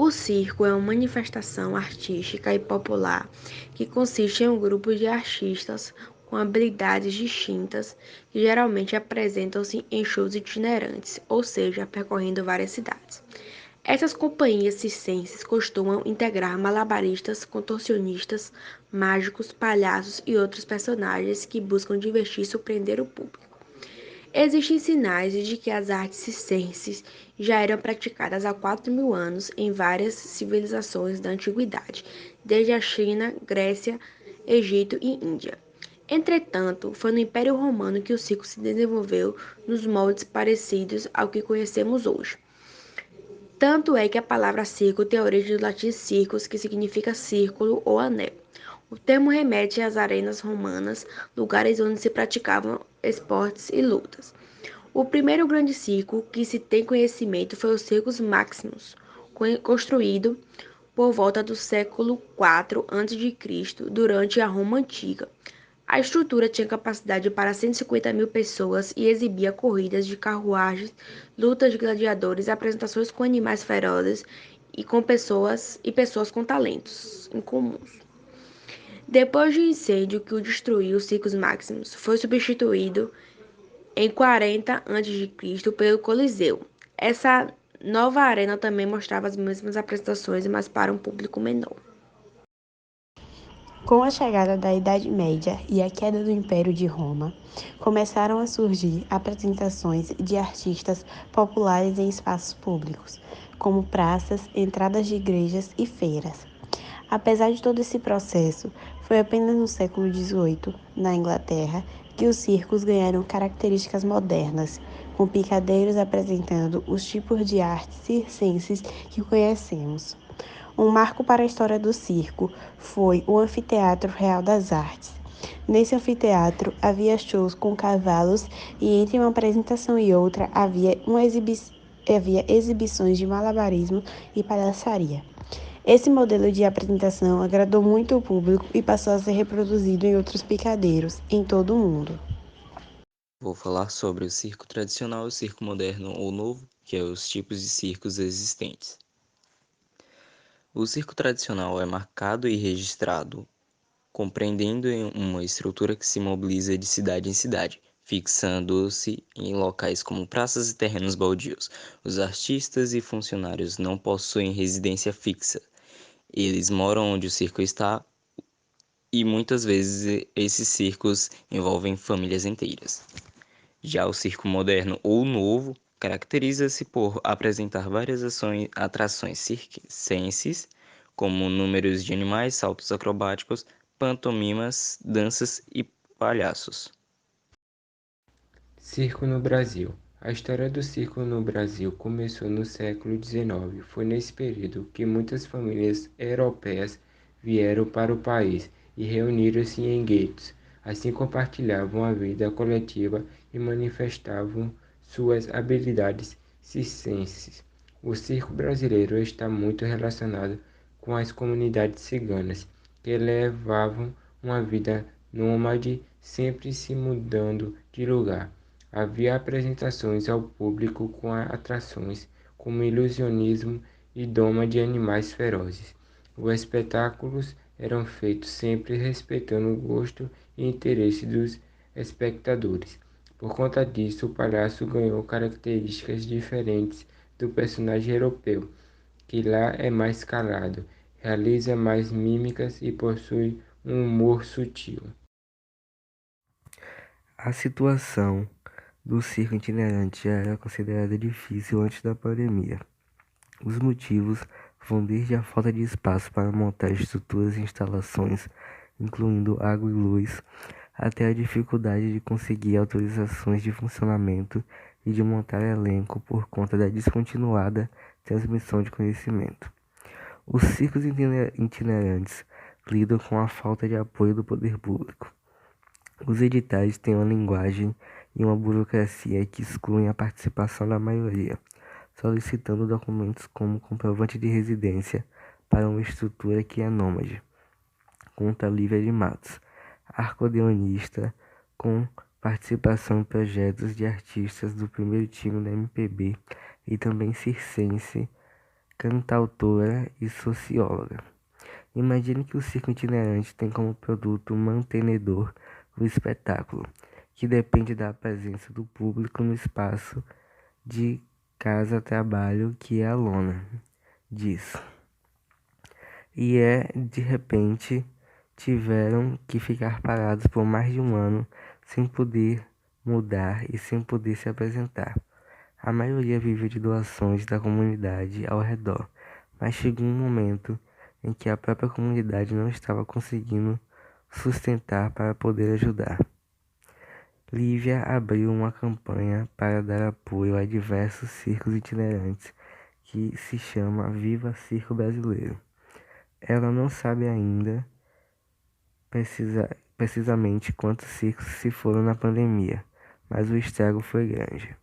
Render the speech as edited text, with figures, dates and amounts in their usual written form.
O circo é uma manifestação artística e popular que consiste em um grupo de artistas com habilidades distintas que geralmente apresentam-se em shows itinerantes, ou seja, percorrendo várias cidades. Essas companhias circenses costumam integrar malabaristas, contorcionistas, mágicos, palhaços e outros personagens que buscam divertir e surpreender o público. Existem sinais de que as artes circenses já eram praticadas há 4.000 anos em várias civilizações da antiguidade, desde a China, Grécia, Egito e Índia. Entretanto, foi no Império Romano que o circo se desenvolveu nos moldes parecidos ao que conhecemos hoje. Tanto é que a palavra circo tem a origem do latim circus, que significa círculo ou anel. O termo remete às arenas romanas, lugares onde se praticavam esportes e lutas. O primeiro grande circo que se tem conhecimento foi o Circus Maximus, construído por volta do século IV a.C., durante a Roma Antiga. A estrutura tinha capacidade para 150.000 pessoas e exibia corridas de carruagens, lutas de gladiadores, apresentações com animais ferozes e pessoas com talentos incomuns. Depois do incêndio que o destruiu, o Circus Maximus foi substituído em 40 a.C. pelo Coliseu. Essa nova arena também mostrava as mesmas apresentações, mas para um público menor. Com a chegada da Idade Média e a queda do Império de Roma, começaram a surgir apresentações de artistas populares em espaços públicos, como praças, entradas de igrejas e feiras. Apesar de todo esse processo, foi apenas no século XVIII, na Inglaterra, que os circos ganharam características modernas, com picadeiros apresentando os tipos de artes circenses que conhecemos. Um marco para a história do circo foi o Anfiteatro Real das Artes. Nesse anfiteatro havia shows com cavalos e entre uma apresentação e outra havia exibições de malabarismo e palhaçaria. Esse modelo de apresentação agradou muito o público e passou a ser reproduzido em outros picadeiros em todo o mundo. Vou falar sobre o circo tradicional e o circo moderno ou novo, que é os tipos de circos existentes. O circo tradicional é marcado e registrado, compreendendo uma estrutura que se mobiliza de cidade em cidade, fixando-se em locais como praças e terrenos baldios. Os artistas e funcionários não possuem residência fixa. Eles moram onde o circo está e muitas vezes esses circos envolvem famílias inteiras. Já o circo moderno ou novo caracteriza-se por apresentar várias atrações circenses, como números de animais, saltos acrobáticos, pantomimas, danças e palhaços. Circo no Brasil. A história do circo no Brasil começou no século XIX. Foi nesse período que muitas famílias europeias vieram para o país e reuniram-se em guetos. Assim compartilhavam a vida coletiva e manifestavam suas habilidades circenses. O circo brasileiro está muito relacionado com as comunidades ciganas, que levavam uma vida nômade, sempre se mudando de lugar. Havia apresentações ao público com atrações como ilusionismo e doma de animais ferozes. Os espetáculos eram feitos sempre respeitando o gosto e interesse dos espectadores. Por conta disso, o palhaço ganhou características diferentes do personagem europeu, que lá é mais calado, realiza mais mímicas e possui um humor sutil. A situação do circo itinerante já era considerada difícil antes da pandemia. Os motivos vão desde a falta de espaço para montar estruturas e instalações, incluindo água e luz, até a dificuldade de conseguir autorizações de funcionamento e de montar elenco por conta da descontinuada transmissão de conhecimento. Os circos itinerantes lidam com a falta de apoio do poder público. Os editais têm uma linguagem e uma burocracia que excluem a participação da maioria, solicitando documentos como comprovante de residência para uma estrutura que é nômade, conta Lívia de Matos, acordeonista com participação em projetos de artistas do primeiro time da MPB e também circense cantautora e socióloga. Imagine que o circo itinerante tem como produto mantenedor o espetáculo, que depende da presença do público no espaço de casa-trabalho que é a lona disso. De repente, tiveram que ficar parados por mais de um ano sem poder mudar e sem poder se apresentar. A maioria viveu de doações da comunidade ao redor, mas chegou um momento em que a própria comunidade não estava conseguindo sustentar para poder ajudar. Lívia abriu uma campanha para dar apoio a diversos circos itinerantes que se chama Viva Circo Brasileiro. Ela não sabe ainda precisamente quantos circos se foram na pandemia, mas o estrago foi grande.